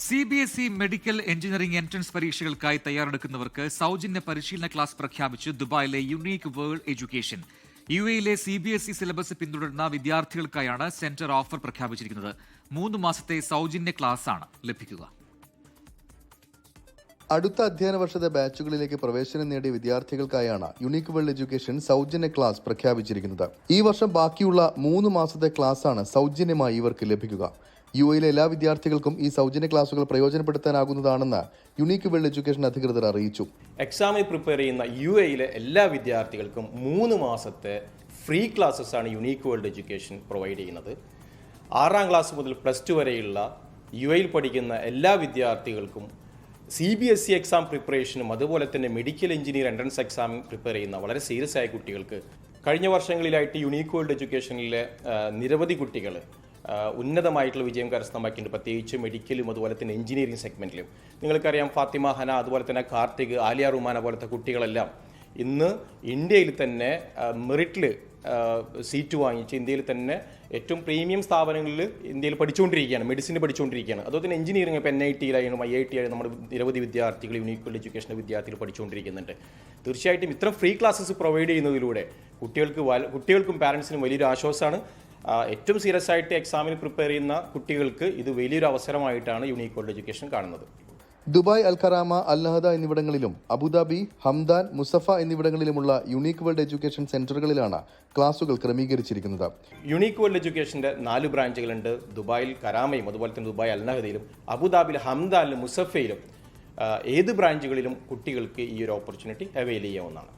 CBSE medical engineering entrance പരീക്ഷകൾക്കായി തയ്യാറെടുക്കുന്നവർക്ക് സൗജന്യ പരിശീലന class പ്രഖ്യാപിച്ച് ദുബായിലെ unique world education. UAE CBSE syllabus പിന്തുടരുന്ന വിദ്യാർത്ഥികൾക്കായാണ് സെന്റർ ഓഫർ പ്രഖ്യാപിച്ചിരിക്കുന്നത്. 3 മാസത്തെ സൗജന്യ ക്ലാസ്സാണ് ലഭിക്കുക. അടുത്ത അധ്യയന വർഷത്തെ ബാച്ചുകളിലേക്ക് പ്രവേശനം നേടിയ വിദ്യാർത്ഥികൾക്കായാണ് യുണീക്ക് വേൾഡ് എഡ്യൂക്കേഷൻ സൗജന്യ ക്ലാസ് പ്രഖ്യാപിച്ചിരിക്കുന്നത്. ഈ വർഷം ബാക്കിയുള്ള 3 മാസത്തെ ക്ലാസ്സാണ് സൗജന്യമായി ഇവർക്ക് ലഭിക്കുക. UAE എല്ലാ വിദ്യാർത്ഥികൾക്കും ഈ സൗജന്യ ക്ലാസുകൾ പ്രയോജനപ്പെടുത്താനാകുന്നതാണെന്ന് യുണീക്ക് വേൾഡ് എഡ്യൂക്കേഷൻ അധികൃതർ അറിയിച്ചു. എക്സാമിന് പ്രിപ്പയർ ചെയ്യുന്ന UAE എല്ലാ വിദ്യാർത്ഥികൾക്കും 3 മാസത്തെ ഫ്രീ ക്ലാസ്സസ് ആണ് യുണീക്ക് വേൾഡ് എഡ്യൂക്കേഷൻ പ്രൊവൈഡ് ചെയ്യുന്നത്. 6ാം ക്ലാസ് മുതൽ +2 വരെയുള്ള UAE പഠിക്കുന്ന എല്ലാ വിദ്യാർത്ഥികൾക്കും CBSE എക്സാം പ്രിപ്പറേഷനും അതുപോലെ തന്നെ medical engineer entrance exam prepare ചെയ്യുന്ന വളരെ സീരിയസ് ആയ കുട്ടികൾക്ക് കഴിഞ്ഞ വർഷങ്ങളിലായിട്ട് യുണീക്ക് വേൾഡ് എഡ്യൂക്കേഷനിലെ നിരവധി കുട്ടികൾ ഉന്നതമായിട്ടുള്ള വിജയം കരസ്ഥമാക്കിയിട്ടുണ്ട്. പ്രത്യേകിച്ച് മെഡിക്കലും അതുപോലെ തന്നെ എഞ്ചിനീയറിംഗ് സെഗ്മെന്റിലും. നിങ്ങൾക്കറിയാം, ഫാത്തിമ, ഹന, അതുപോലെ തന്നെ കാർത്തിക്, ആലിയ റുമാന പോലത്തെ കുട്ടികളെല്ലാം ഇന്ന് ഇന്ത്യയിൽ തന്നെ മെറിറ്റിൽ സീറ്റ് വാങ്ങിച്ച് ഇന്ത്യയിൽ തന്നെ ഏറ്റവും പ്രീമിയം സ്ഥാപനങ്ങളിൽ ഇന്ത്യയിൽ പഠിച്ചുകൊണ്ടിരിക്കുകയാണ്, മെഡിസിൻ പഠിച്ചുകൊണ്ടിരിക്കുകയാണ്. അതുപോലെ തന്നെ എഞ്ചിനീയറിംഗ് ഇപ്പോൾ NIT ആയാലും IIT ആയാലും നമ്മുടെ നിരവധി വിദ്യാർത്ഥികൾ യുണീക്ക് വേൾഡ് എഡ്യൂക്കേഷൻ്റെ വിദ്യാർത്ഥികൾ പഠിച്ചുകൊണ്ടിരിക്കുന്നുണ്ട്. തീർച്ചയായിട്ടും ഇത്തരം ഫ്രീ ക്ലാസ്സസ് പ്രൊവൈഡ് ചെയ്യുന്നതിലൂടെ കുട്ടികൾക്കും പാരൻസിനും വലിയൊരു ആശ്വാസമാണ്. ഏറ്റവും സീരിയസ് ആയിട്ട് എക്സാമിന് പ്രിപ്പയർ ചെയ്യുന്ന കുട്ടികൾക്ക് ഇത് വലിയൊരു അവസരമായിട്ടാണ് യുണീക്ക് വേൾഡ് എഡ്യൂക്കേഷൻ കാണുന്നത്. ദുബായ്, അൽഖറാമ, അൽനഹദ എന്നിവിടങ്ങളിലും അബുദാബി, ഹംദാൻ, മുസഫ എന്നിവിടങ്ങളിലുമുള്ള യുണീക്ക് വേൾഡ് എഡ്യൂക്കേഷൻ സെന്ററുകളിലാണ് ക്ലാസുകൾ ക്രമീകരിച്ചിരിക്കുന്നത്. യുണീക്ക് വേൾഡ് എഡ്യൂക്കേഷന്റെ 4 ബ്രാഞ്ചുകളുണ്ട്. ദുബായിൽ കരാമയും അതുപോലെ തന്നെ ദുബായ് അൽനഹദയിലും അബുദാബിയിൽ ഹംദാനിലും മുസഫയിലും ഏത് ബ്രാഞ്ചുകളിലും കുട്ടികൾക്ക് ഈ ഒരു ഓപ്പർച്യൂണിറ്റി അവൈൽ ചെയ്യാവുന്നതാണ്.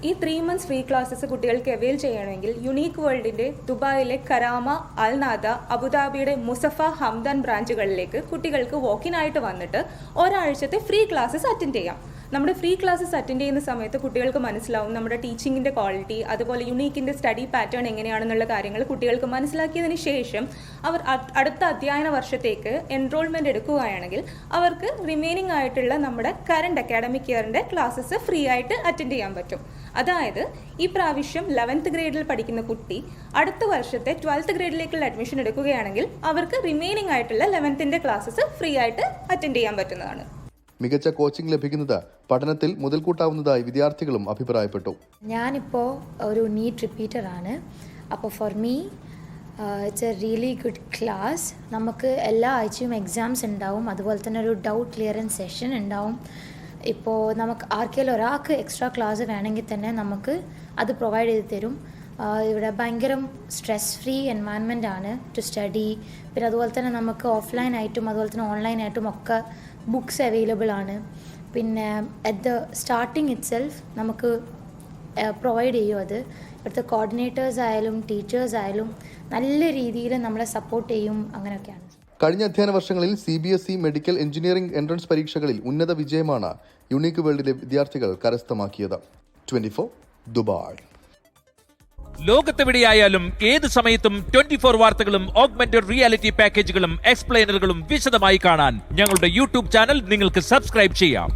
ഈ 3 months ഫ്രീ ക്ലാസ്സസ് കുട്ടികൾക്ക് അവൈൽ ചെയ്യണമെങ്കിൽ യുണീക്ക് വേൾഡിന്റെ ദുബായിലെ കരാമ, അൽനാദ, അബുദാബിയുടെ മുസഫ, ഹംദാൻ ബ്രാഞ്ചുകളിലേക്ക് കുട്ടികൾക്ക് വോക്കിൻ ആയിട്ട് വന്നിട്ട് ഒരാഴ്ചത്തെ ഫ്രീ ക്ലാസ്സസ് അറ്റൻഡ് ചെയ്യാം. നമ്മുടെ ഫ്രീ ക്ലാസ്സസ് അറ്റൻഡ് ചെയ്യുന്ന സമയത്ത് കുട്ടികൾക്ക് മനസ്സിലാവും നമ്മുടെ ടീച്ചിങ്ങിൻ്റെ ക്വാളിറ്റി, അതുപോലെ യുണീക്കിൻ്റെ സ്റ്റഡി പാറ്റേൺ എങ്ങനെയാണെന്നുള്ള കാര്യങ്ങൾ കുട്ടികൾക്ക് മനസ്സിലാക്കിയതിന് ശേഷം അവർ അടുത്ത അധ്യയന വർഷത്തേക്ക് എൻറോൾമെൻറ്റ് എടുക്കുകയാണെങ്കിൽ അവർക്ക് റിമൈനിങ് ആയിട്ടുള്ള നമ്മുടെ കറണ്ട് അക്കാഡമിക് ഇയറിൻ്റെ ക്ലാസ്സസ് ഫ്രീ ആയിട്ട് അറ്റൻഡ് ചെയ്യാൻ പറ്റും. അതായത് ഈ പ്രാവശ്യം 11th ഗ്രേഡിൽ പഠിക്കുന്ന കുട്ടി അടുത്ത വർഷത്തെ 12th ഗ്രേഡിലേക്കുള്ള അഡ്മിഷൻ എടുക്കുകയാണെങ്കിൽ അവർക്ക് റിമൈനിങ് ആയിട്ടുള്ള 11th ക്ലാസ്സസ് ഫ്രീ ആയിട്ട് അറ്റൻഡ് ചെയ്യാൻ പറ്റുന്നതാണ്. മികച്ച കോച്ചിങ് ലഭിക്കുന്നത് പഠനത്തിൽ മുതൽക്കൂട്ടാവുന്നതായി വിദ്യാർത്ഥികളും അഭിപ്രായപ്പെട്ടു. ഞാനിപ്പോൾ ഒരു നീറ്റ് റിപ്പീറ്ററാണ്. അപ്പോൾ for me it's A really good class. നമുക്ക് എല്ലാ ആഴ്ചയും എക്സാംസ് ഉണ്ടാവും, അതുപോലെ തന്നെ ഒരു ഡൗട്ട് ക്ലിയറൻസ് സെഷൻ ഉണ്ടാവും. ഇപ്പോൾ നമുക്ക് ആർക്കെങ്കിലും ഒരാൾക്ക് എക്സ്ട്രാ ക്ലാസ് വേണമെങ്കിൽ തന്നെ നമുക്ക് അത് പ്രൊവൈഡ് ചെയ്ത് തരും. ഇവിടെ ഭയങ്കര സ്ട്രെസ് ഫ്രീ എൻവയൺമെൻ്റ് ആണ് ടു സ്റ്റഡി. പിന്നെ അതുപോലെ തന്നെ നമുക്ക് ഓഫ്ലൈനായിട്ടും അതുപോലെ തന്നെ ഓൺലൈനായിട്ടും ഒക്കെ ബുക്സ് അവൈലബിൾ ആണ്. പിന്നെ at the starting it self നമുക്ക് പ്രൊവൈഡ് ചെയ്യും. അത് ഇവിടുത്തെ കോർഡിനേറ്റേഴ്സ് ആയാലും ടീച്ചേഴ്സ് ആയാലും നല്ല രീതിയിൽ നമ്മളെ സപ്പോർട്ട് ചെയ്യും. അങ്ങനെയൊക്കെയാണ്. കഴിഞ്ഞ അധ്യയന വർഷങ്ങളിൽ CBSE മെഡിക്കൽ എഞ്ചിനീയറിംഗ് എൻട്രൻസ് പരീക്ഷകളിൽ ഉന്നത വിജയമാണ് യുണീക്ക് വേൾഡിലെ വിദ്യാർത്ഥികൾ കരസ്ഥമാക്കിയത്. 24 ദുബായ്. ലോകത്തെവിടെയായാലും ഏത് സമയത്തും 24 വാർത്തകളും ഓഗ്മെന്റഡ് റിയാലിറ്റി പാക്കേജുകളും എക്സ്പ്ലെയിനറുകളും വിശദമായി കാണാൻ ഞങ്ങളുടെ YouTube ചാനൽ നിങ്ങൾക്ക് സബ്സ്ക്രൈബ് ചെയ്യാം.